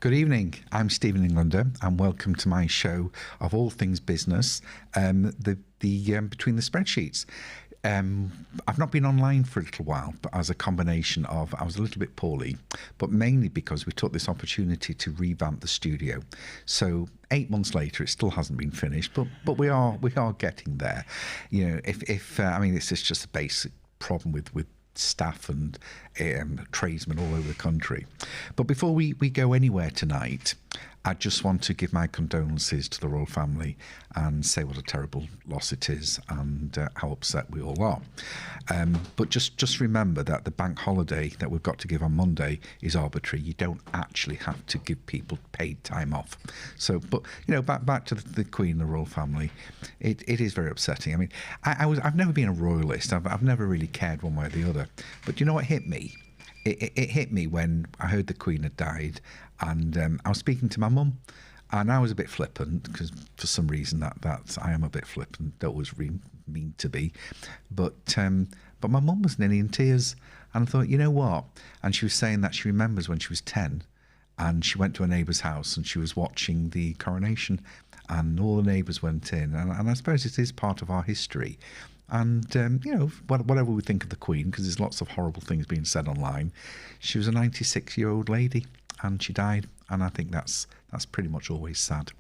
Good evening. I'm Stephen Englander, and welcome to my show of all things business, the Between the Spreadsheets. I've not been online for a little while, but as a combination of I was a little bit poorly, but mainly because we took this opportunity to revamp the studio. So 8 months later, it still hasn't been finished, but we are getting there. You know, if I mean, this is just a basic problem with staff and tradesmen all over the country. But before we go anywhere tonight, I just want to give my condolences to the royal family and say what a terrible loss it is and how upset we all are. But just remember that the bank holiday that we've got to give on Monday is arbitrary. You don't actually have to give people paid time off. So, but you know, back to the Queen, the royal family, it is very upsetting. I mean, I've never been a royalist. I've never really cared one way or the other. But you know what hit me? It hit me when I heard the Queen had died, and I was speaking to my mum, and I was a bit flippant because for some reason that I am a bit flippant. Don't always really mean to be, but my mum was nearly in tears, and I thought, you know what? And she was saying that she remembers when she was 10, and she went to a neighbour's house and she was watching the coronation, and all the neighbours went in, and I suppose it is part of our history. And, you know, whatever we think of the Queen, because there's lots of horrible things being said online, she was a 96-year-old lady and she died. And I think that's pretty much always sad.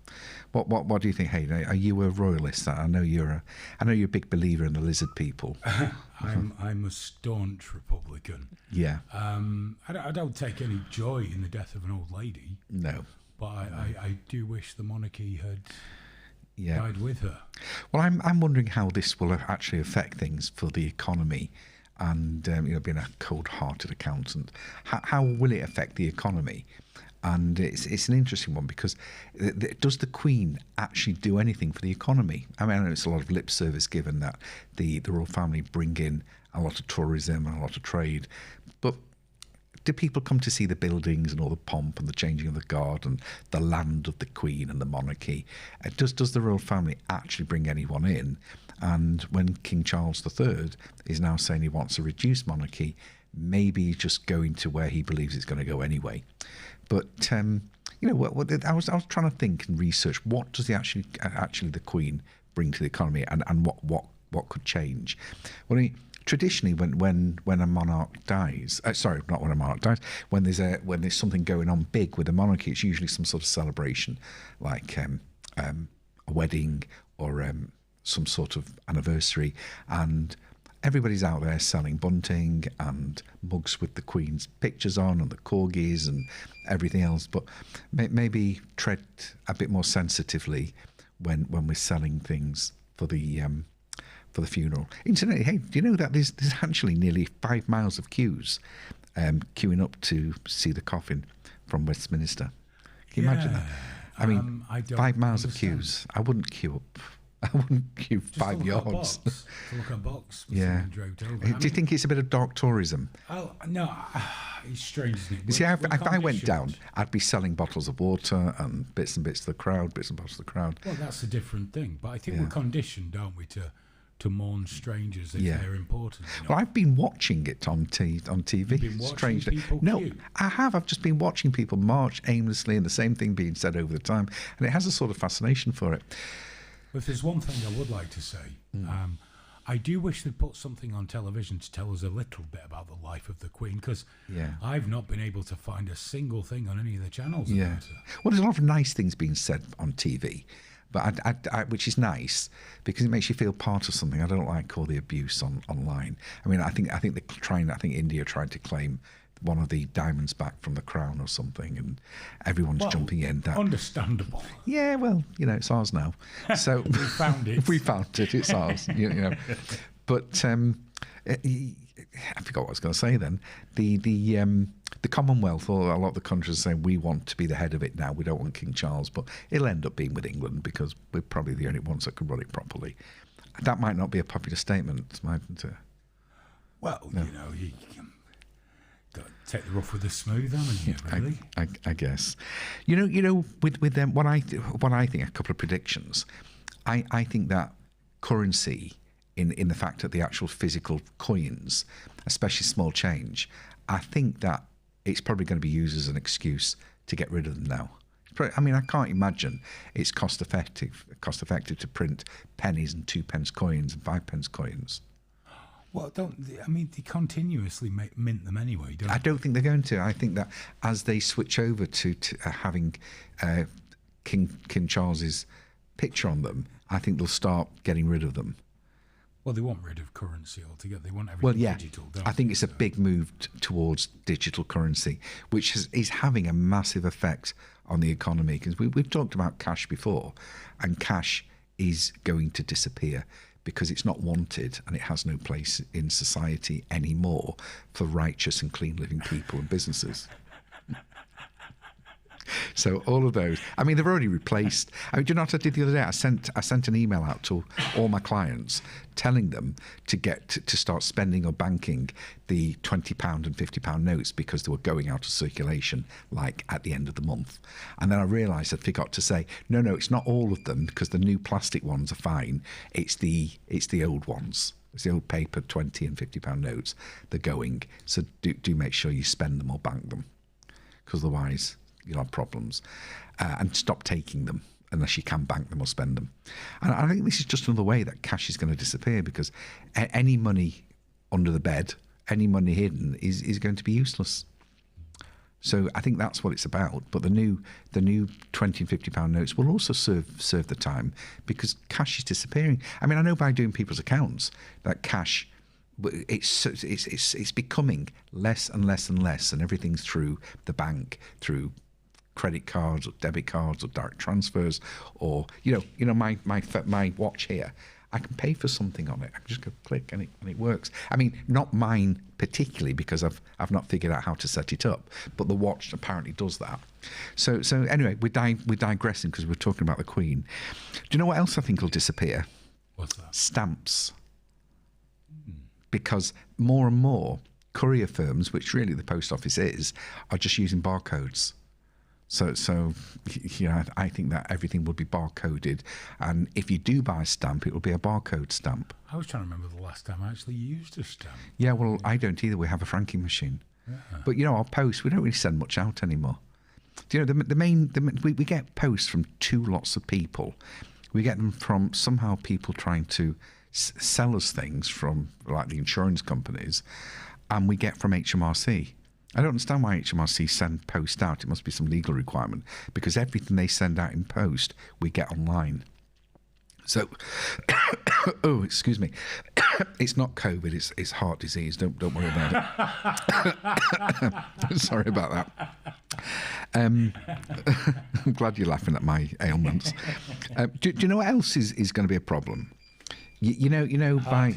What do you think, Hayden? Are you a royalist? I know you're a big believer in the lizard people. I'm a staunch Republican. Yeah. I don't take any joy in the death of an old lady. No. But I do wish the monarchy had... died with her. Well, I'm wondering how this will actually affect things for the economy, and you know, being a cold-hearted accountant, how will it affect the economy? And it's an interesting one because does the Queen actually do anything for the economy? I mean, I know it's a lot of lip service given that the royal family bring in a lot of tourism and a lot of trade, but do people come to see the buildings and all the pomp and the changing of the guard and the land of the Queen and the monarchy? Does the royal family actually bring anyone in? And when King Charles III is now saying he wants a reduced monarchy, maybe he's just going to where he believes it's going to go anyway. But you know, I was trying to think and research what does actually the Queen bring to the economy, and what could change? Well, traditionally, when a monarch dies, not when a monarch dies, when there's something going on big with the monarchy, it's usually some sort of celebration, like a wedding or some sort of anniversary, and everybody's out there selling bunting and mugs with the Queen's pictures on and the corgis and everything else. But maybe tread a bit more sensitively when we're selling things for the funeral. Incidentally, hey, do you know that there's actually nearly 5 miles of queues queuing up to see the coffin from Westminster? Can you imagine that? I mean, 5 miles of queues. I wouldn't queue up. I wouldn't queue just 5 yards. To look at a box. Yeah. Do you think it's a bit of dark tourism? Oh, no. It's strange, isn't it? You see, if I went down, I'd be selling bottles of water and bits and bits to the crowd, bits and bottles to the crowd. Well, that's a different thing. But I think we're conditioned, don't we, to mourn strangers if they're important. You know? Well, I've been watching it on TV. You've been watching people queue? I have. I've just been watching people march aimlessly and the same thing being said over the time. And it has a sort of fascination for it. If there's one thing I would like to say, I do wish they'd put something on television to tell us a little bit about the life of the Queen, because I've not been able to find a single thing on any of the channels about her. Well, there's a lot of nice things being said on TV, but which is nice because it makes you feel part of something. I don't like all the abuse online. I mean, I think India tried to claim one of the diamonds back from the crown or something, and everyone's jumping in. Understandable. Yeah, well, you know, it's ours now. So we found it. We found it. It's ours. You know, but I forgot what I was going to say. Then the Commonwealth, or a lot of the countries, are saying we want to be the head of it now. We don't want King Charles, but it'll end up being with England because we're probably the only ones that can run it properly. That might not be a popular statement, mightn't it? Well, no. You know, you got to take the rough with the smooth, haven't you? Really? I guess. You know, with them, what I think, a couple of predictions. I think that currency, in the fact that the actual physical coins, especially small change, I think that it's probably going to be used as an excuse to get rid of them now. I mean, I can't imagine it's cost effective to print pennies and 2p coins and 5p coins. Well, they continuously mint them anyway, don't they? I don't think they're going to. I think that as they switch over to having King Charles's picture on them, I think they'll start getting rid of them. Well, they want rid of currency altogether. They want everything digital, don't I think it's a big move towards digital currency, which is having a massive effect on the economy. Because we've talked about cash before, and cash is going to disappear because it's not wanted and it has no place in society anymore for righteous and clean living people and businesses. So all of those, I mean, they've already replaced. I mean, do you know what I did the other day? I sent an email out to all my clients telling them to start spending or banking the £20 and £50 notes because they were going out of circulation like at the end of the month. And then I realised I forgot to say, no, it's not all of them because the new plastic ones are fine. It's the old ones. It's the old paper 20 and £50 notes. They're going. So do make sure you spend them or bank them, because otherwise you'll have problems. And stop taking them unless you can bank them or spend them. And I think this is just another way that cash is going to disappear, because any money under the bed, any money hidden is going to be useless. So I think that's what it's about. But the new £20 and £50 notes will also serve the time, because cash is disappearing. I mean, I know by doing people's accounts that cash, it's becoming less and less and less, and everything's through the bank, through credit cards or debit cards or direct transfers, or my watch here. I can pay for something on it. I can just go click and it works. I mean, not mine particularly, because I've not figured out how to set it up, but the watch apparently does that. So anyway, we're digressing because we're talking about the Queen. Do you know what else I think will disappear? What's that? Stamps. Because more and more courier firms, which really the post office is, are just using barcodes. So I think that everything will be barcoded, and if you do buy a stamp, it will be a barcode stamp. I was trying to remember the last time I actually used a stamp. Yeah, well, I don't either. We have a franking machine, but our post, we don't really send much out anymore. Do you know we get posts from two lots of people. We get them from somehow people trying to sell us things from like the insurance companies, and we get from HMRC. I don't understand why HMRC send post out. It must be some legal requirement, because everything they send out in post, we get online. So, oh, excuse me. It's not COVID, it's heart disease. Don't worry about it. Sorry about that. I'm glad you're laughing at my ailments. Do you know what else is going to be a problem? You know, by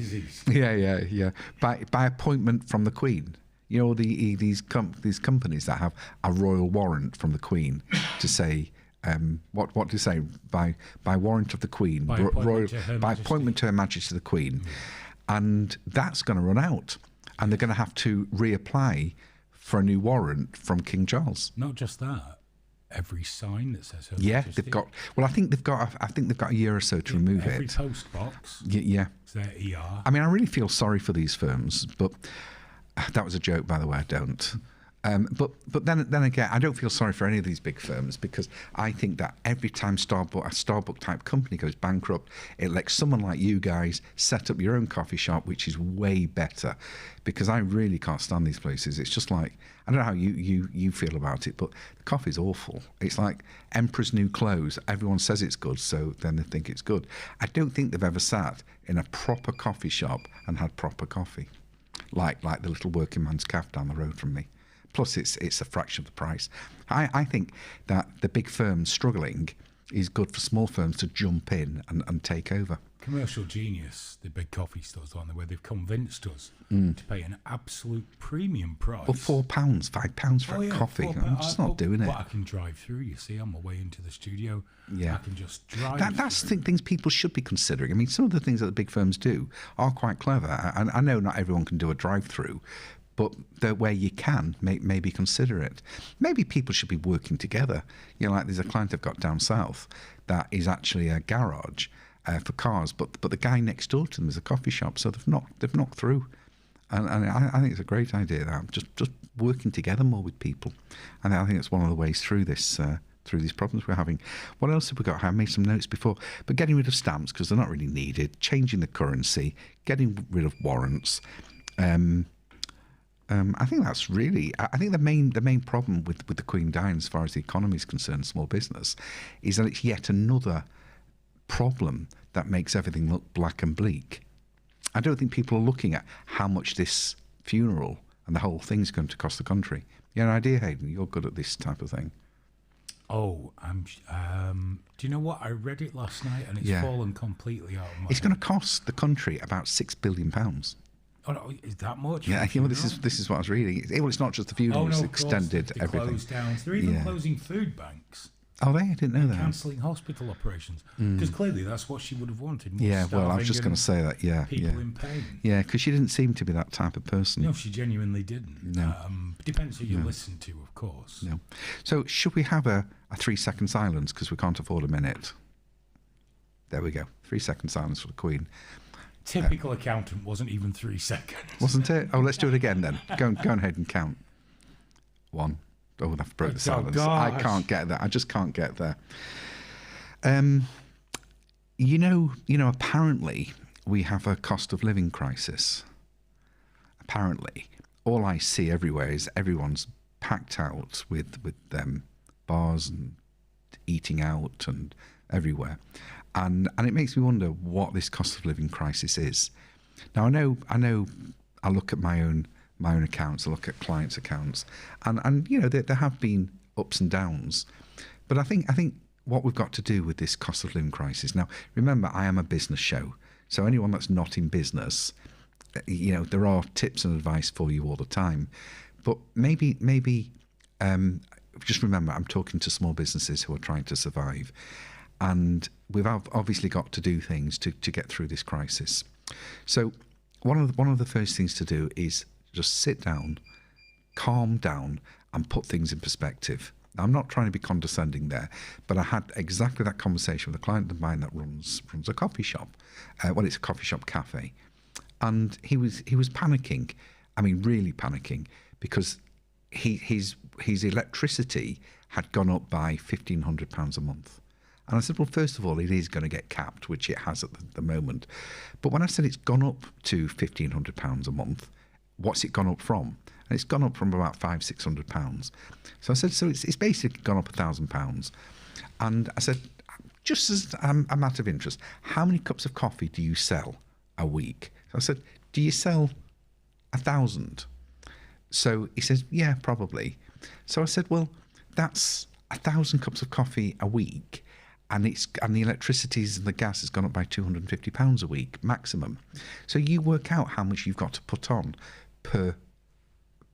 by appointment from the Queen. You know, these companies that have a royal warrant from the Queen to say, what do you say? By warrant of the Queen, by appointment to Her Majesty the Queen, and that's going to run out, and they're going to have to reapply for a new warrant from King Charles. Not just that, every sign that says Her Majesty. Majesty. They've got. Well, I think they've got a year or so to remove every it. Every post box. Yeah. It's their ER. I mean, I really feel sorry for these firms, but. That was a joke, by the way. I don't. But then again, I don't feel sorry for any of these big firms, because I think that every time a Starbucks type company goes bankrupt, it lets someone like you guys set up your own coffee shop, which is way better. Because I really can't stand these places. It's just like, I don't know how you feel about it, but the coffee's awful. It's like Emperor's New Clothes. Everyone says it's good, so then they think it's good. I don't think they've ever sat in a proper coffee shop and had proper coffee. Like the little working man's cafe down the road from me. Plus, it's a fraction of the price. I think that the big firms struggling is good for small firms to jump in and take over. Commercial genius, the big coffee stores, aren't they, where they've convinced us to pay an absolute premium price. Well, £4, £5 for a coffee. I'm just not doing it. But I can drive through, you see, on my way into the studio. Yeah. I can just drive That's through. things people should be considering. I mean, some of the things that the big firms do are quite clever. And I know not everyone can do a drive-through, but where you can, maybe consider it. Maybe people should be working together. You know, like there's a client I've got down south that is actually a garage for cars, but the guy next door to them is a coffee shop, so they've knocked through. And I think it's a great idea, that just working together more with people. And I think it's one of the ways through this through these problems we're having. What else have we got? I made some notes before, but getting rid of stamps because they're not really needed, changing the currency, getting rid of warrants. I think that's really. I think the main problem with the Queen dying, as far as the economy is concerned, small business, is that it's yet another problem that makes everything look black and bleak. I don't think people are looking at how much this funeral and the whole thing's going to cost the country. You have an idea, Hayden? You're good at this type of thing. Oh, do you know what? I read it last night and it's fallen completely out of my It's going to cost the country about £6 billion. Oh, no, is that much? Yeah, well, this is what I was reading. Well, it's not just the funeral; it's extended everything. Closed down. They're even closing food banks. Oh, I didn't know that. Cancelling hospital operations because clearly that's what she would have wanted. Yeah, well, I was just going to say that. Yeah, people in pain. Yeah, because she didn't seem to be that type of person. No, she genuinely didn't. No, depends who you listen to, of course. No. So, should we have a 3-second silence because we can't afford a minute? There we go. 3-second silence for the Queen. Typical accountant wasn't even 3 seconds. Wasn't it? Oh, let's do it again then. Go ahead and count. 1. Oh, that broke the silence. Gosh. I can't get that. I just can't get there. You know, apparently we have a cost of living crisis. Apparently. All I see everywhere is everyone's packed out with bars and eating out and everywhere. And it makes me wonder what this cost of living crisis is. Now, I know I look at my own accounts, I look at clients' accounts, and you know, there have been ups and downs. But I think what we've got to do with this cost of living crisis. Now, remember, I am a business show. So anyone that's not in business, you know, there are tips and advice for you all the time. But maybe just remember, I'm talking to small businesses who are trying to survive. And we've obviously got to do things to get through this crisis. So one of the first things to do is just sit down, calm down, and put things in perspective. Now, I'm not trying to be condescending there, but I had exactly that conversation with a client of mine that runs a coffee shop. Well, it's a coffee shop cafe, and he was panicking. I mean, really panicking, because his electricity had gone up by £1,500 a month. And I said, well, first of all, it is going to get capped, which it has at the moment. But when I said it's gone up to £1,500 a month, what's it gone up from? And it's gone up from about £500-600. So I said, so it's basically gone up £1,000. And I said, just as a matter of interest, how many cups of coffee do you sell a week? So I said, do you sell 1,000? So he says, yeah, probably. So I said, well, that's 1,000 cups of coffee a week. And the electricities and the gas has gone up by £250 a week maximum. So you work out how much you've got to put on per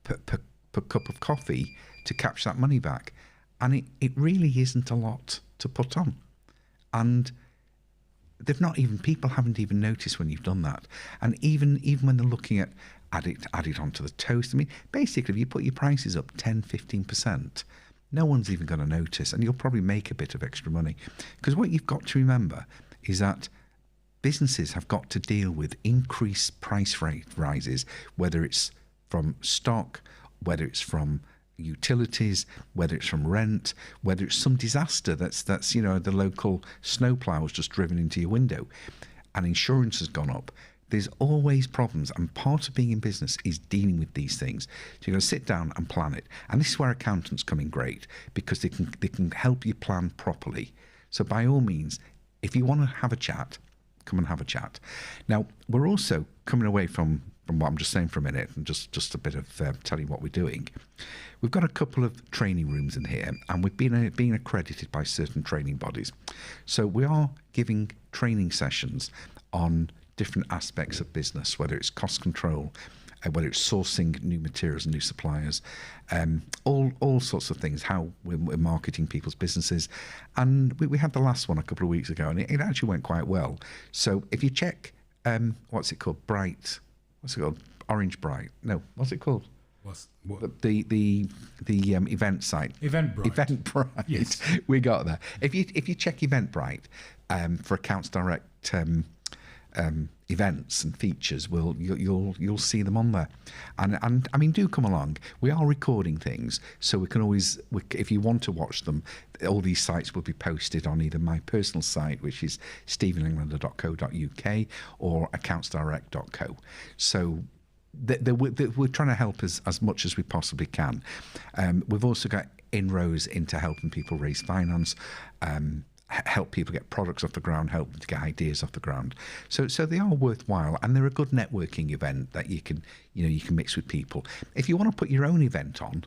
cup of coffee to capture that money back, and it really isn't a lot to put on. And people haven't even noticed when you've done that. And even when they're looking at add it onto the toast. I mean, basically, if you put your prices up 10-15%. No one's even going to notice, and you'll probably make a bit of extra money. Because what you've got to remember is that businesses have got to deal with increased price rate rises, whether it's from stock, whether it's from utilities, whether it's from rent, whether it's some disaster that's the local snowplow has just driven into your window, and insurance has gone up. There's always problems, and part of being in business is dealing with these things. So you've got to sit down and plan it. And this is where accountants come in great, because they can help you plan properly. So by all means, if you want to have a chat, come and have a chat. Now, we're also coming away from what I'm just saying for a minute, and just a bit of telling you what we're doing. We've got a couple of training rooms in here, and we've been accredited by certain training bodies. So we are giving training sessions on different aspects of business, whether it's cost control, whether it's sourcing new materials and new suppliers, all sorts of things, how we're marketing people's businesses. And we had the last one a couple of weeks ago, and it actually went quite well. So if you check, what's it called? Orange Bright. No, what's it called? What? The event site. Eventbrite. Yes. We got there. If you check Eventbrite for Accounts Direct events and features, you'll see them on there. And I mean, do come along. We are recording things, so we can always, if you want to watch them, all these sites will be posted on either my personal site, which is stephenenglander.co.uk, or accountsdirect.co. So we're trying to help as much as we possibly can. We've also got inroads into helping people raise finance, help people get products off the ground, help them to get ideas off the ground. So they are worthwhile, and they're a good networking event that you can mix with people. If you want to put your own event on,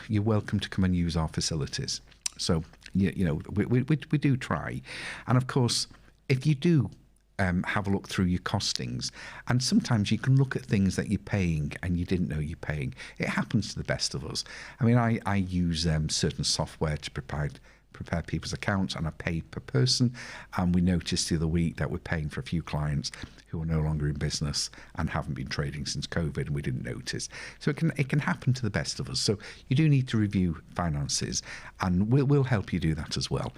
you're welcome to come and use our facilities. So we do try, and of course, if you do have a look through your costings, and sometimes you can look at things that you're paying and you didn't know you're paying. It happens to the best of us. I mean, I use certain software to prepare people's accounts, and I pay per person, and we noticed the other week that we're paying for a few clients who are no longer in business and haven't been trading since COVID, and we didn't notice. So it can happen to the best of us. So you do need to review finances, and we'll help you do that as well.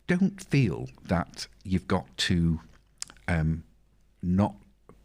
Don't feel that you've got to not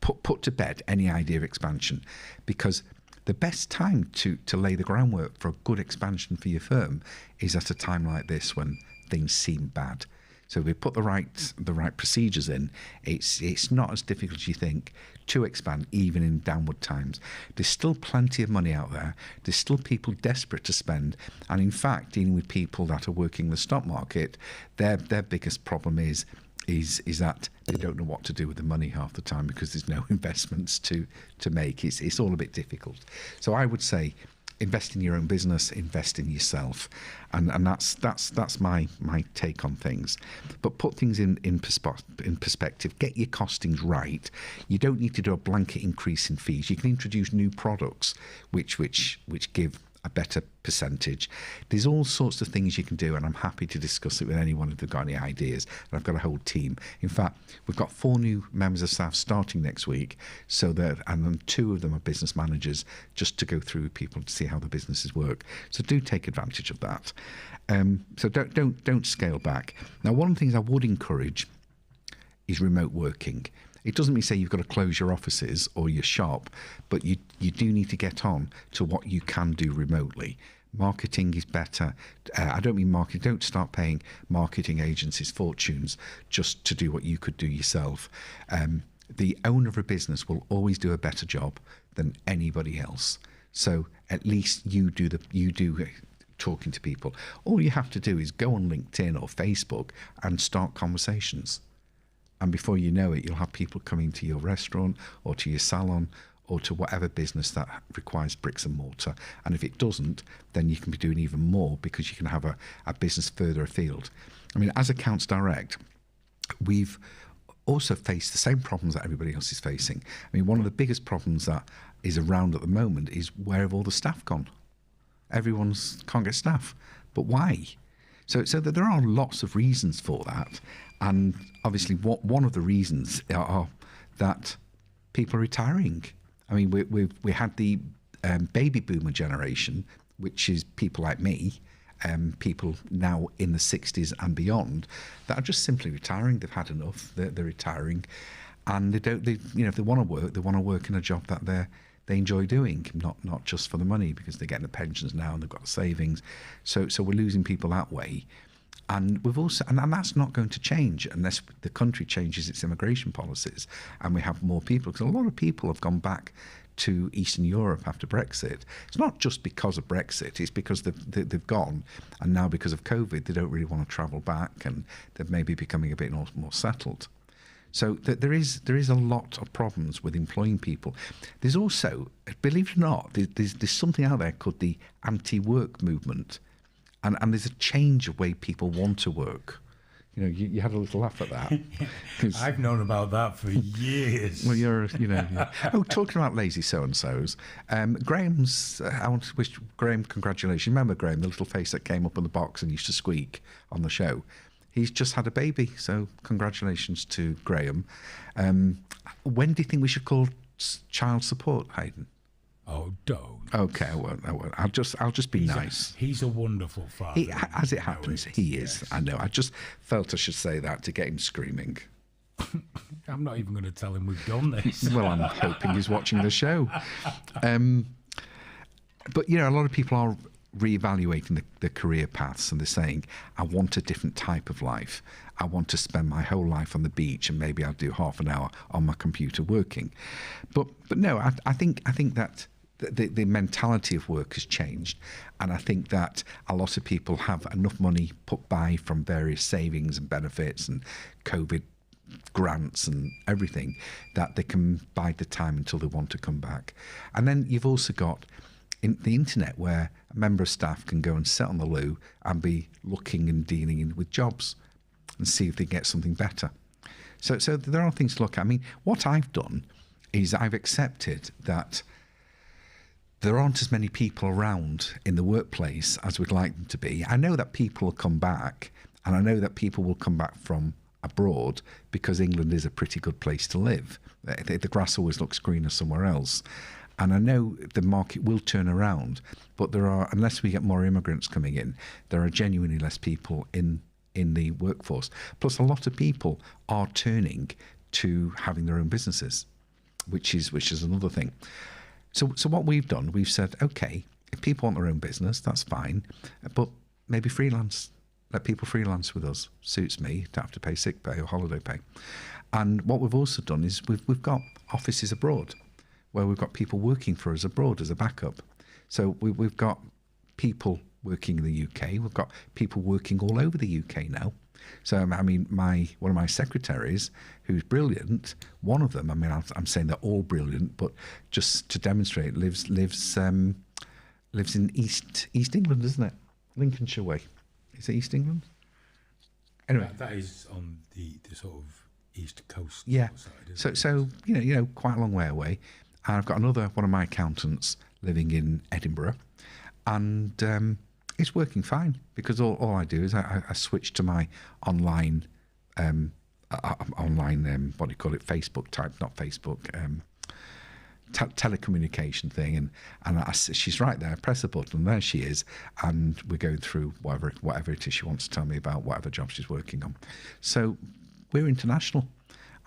put to bed any idea of expansion, because the best time to lay the groundwork for a good expansion for your firm is at a time like this when things seem bad. So if we put the right procedures in, it's not as difficult as you think to expand, even in downward times. There's still plenty of money out there. There's still people desperate to spend. And in fact, dealing with people that are working the stock market, their biggest problem is that they don't know what to do with the money half the time, because there's no investments to make. It's all a bit difficult. So I would say, invest in your own business, invest in yourself, and that's my take on things. But put things in perspective. Get your costings right. You don't need to do a blanket increase in fees. You can introduce new products which give a better percentage. There's all sorts of things you can do, and I'm happy to discuss it with anyone if they've got any ideas. And I've got a whole team. In fact, we've got 4 new members of staff starting next week, and then 2 of them are business managers, just to go through with people to see how the businesses work. So do take advantage of that. So don't scale back. Now, one of the things I would encourage is remote working. It doesn't mean say you've got to close your offices or your shop, but you do need to get on to what you can do remotely. Marketing is better. I don't mean marketing. Don't start paying marketing agencies fortunes just to do what you could do yourself. The owner of a business will always do a better job than anybody else. So at least you do talking to people. All you have to do is go on LinkedIn or Facebook and start conversations. And before you know it, you'll have people coming to your restaurant or to your salon or to whatever business that requires bricks and mortar. And if it doesn't, then you can be doing even more, because you can have a business further afield. I mean, as Accounts Direct, we've also faced the same problems that everybody else is facing. I mean, one of the biggest problems that is around at the moment is, where have all the staff gone? Everyone can't get staff. But why? So that there are lots of reasons for that. And obviously, one of the reasons are that people are retiring. I mean, we had the baby boomer generation, which is people like me, people now in the 60s and beyond, that are just simply retiring. They've had enough. They're retiring, and if they want to work in a job that they enjoy doing, not just for the money, because they're getting the pensions now and they've got the savings. So we're losing people that way. And we've also, and that's not going to change unless the country changes its immigration policies and we have more people. Because a lot of people have gone back to Eastern Europe after Brexit. It's not just because of Brexit, it's because they've gone, and now because of COVID, they don't really want to travel back, and they're maybe becoming a bit more settled. So there is a lot of problems with employing people. There's also, believe it or not, there's something out there called the anti-work movement. And there's a change of way people want to work. You know, you had a little laugh at that. I've known about that for years. Well, Oh, talking about lazy so-and-sos, Graham's, I want to wish Graham congratulations. Remember Graham, the little face that came up on the box and used to squeak on the show? He's just had a baby, so congratulations to Graham. When do you think we should call child support, Hayden? Oh, don't. Okay, I won't. I'll just be nice. He's a wonderful father. As it happens, he is. Yes. I know. I just felt I should say that to get him screaming. I'm not even going to tell him we've done this. Well, I'm hoping he's watching the show. But, you know, a lot of people are reevaluating the career paths, and they're saying, I want a different type of life. I want to spend my whole life on the beach, and maybe I'll do half an hour on my computer working. But no, I think that the mentality of work has changed, and I think that a lot of people have enough money put by from various savings and benefits and COVID grants and everything that they can bide the time until they want to come back. And then you've also got the internet, where a member of staff can go and sit on the loo and be looking and dealing with jobs and see if they get something better. So there are things to look at. I mean, what I've done is I've accepted that there aren't as many people around in the workplace as we'd like them to be. I know that people will come back, and I know that people will come back from abroad because England is a pretty good place to live. The grass always looks greener somewhere else. And I know the market will turn around, but there are, unless we get more immigrants coming in, there are genuinely less people in the workforce. Plus, a lot of people are turning to having their own businesses, which is another thing. So what we've done, we've said, okay, if people want their own business, that's fine, but maybe freelance. Let people freelance with us. Suits me. Don't have to pay sick pay or holiday pay. And what we've also done is we've got offices abroad, where we've got people working for us abroad as a backup. So we've got people working in the UK. We've got people working all over the UK now. So, I mean, one of my secretaries, who's brilliant, one of them, I mean, I'm saying they're all brilliant, but just to demonstrate, lives in East England, isn't it? Lincolnshire way. Is it East England? Anyway. That is on the sort of East Coast. Yeah. Side, so you know, quite a long way away. And I've got another one of my accountants living in Edinburgh, and it's working fine because all I do is I switch to my online what do you call it, Facebook type, not Facebook, telecommunication thing, and she's right there. I press a button, and there she is, and we're going through whatever it is she wants to tell me about, whatever job she's working on. So we're international,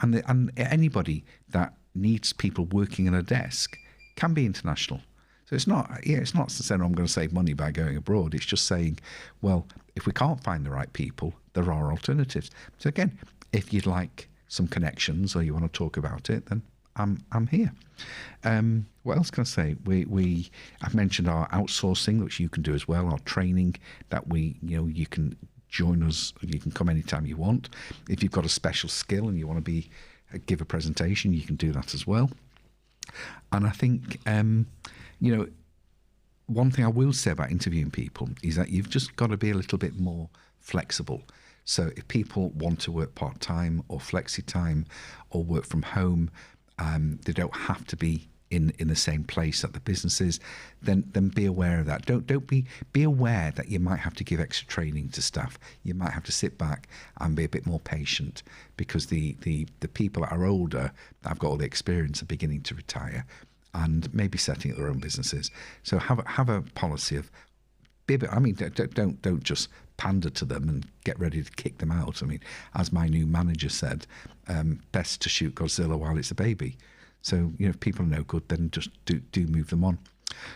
and anybody that needs people working in a desk can be international. So it's not saying I'm going to save money by going abroad. It's just saying, well, if we can't find the right people, there are alternatives. So again, if you'd like some connections or you want to talk about it, then I'm here. What else can I say? I've mentioned our outsourcing, which you can do as well. Our training that you can join us. You can come anytime you want. If you've got a special skill and you want to give a presentation, you can do that as well. And I think, one thing I will say about interviewing people is that you've just got to be a little bit more flexible. So if people want to work part-time or flexi-time or work from home, they don't have to be in the same place that the business is, then be aware of that. Don't be aware that you might have to give extra training to staff. You might have to sit back and be a bit more patient, because the people that are older, that have got all the experience, are beginning to retire and maybe setting up their own businesses. So have a policy of don't just pander to them and get ready to kick them out. I mean, as my new manager said, best to shoot Godzilla while it's a baby. So, if people are no good, then just do move them on.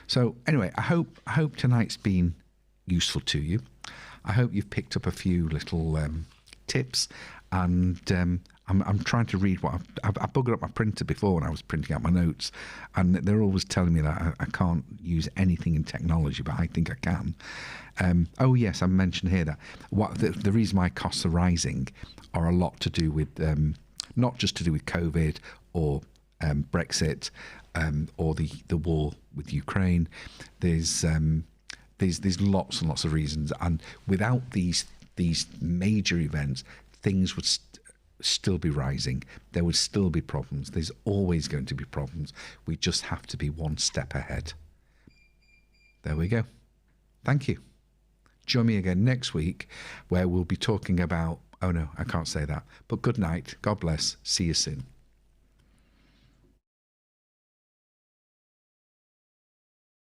So anyway, I hope tonight's been useful to you. I hope you've picked up a few little tips, and I'm trying to read what I buggered up my printer before when I was printing out my notes, and they're always telling me that I can't use anything in technology, but I think I can. Oh yes, I mentioned here that the reason my costs are rising are a lot to do with not just to do with COVID or Brexit or the war with Ukraine. There's lots and lots of reasons, and without these major events, things would still be rising. There would still be problems. There's always going to be problems. We just have to be one step ahead. There we go. Thank you. Join me again next week, where we'll be talking about, oh no, I can't say that, but good night. God bless. See you soon.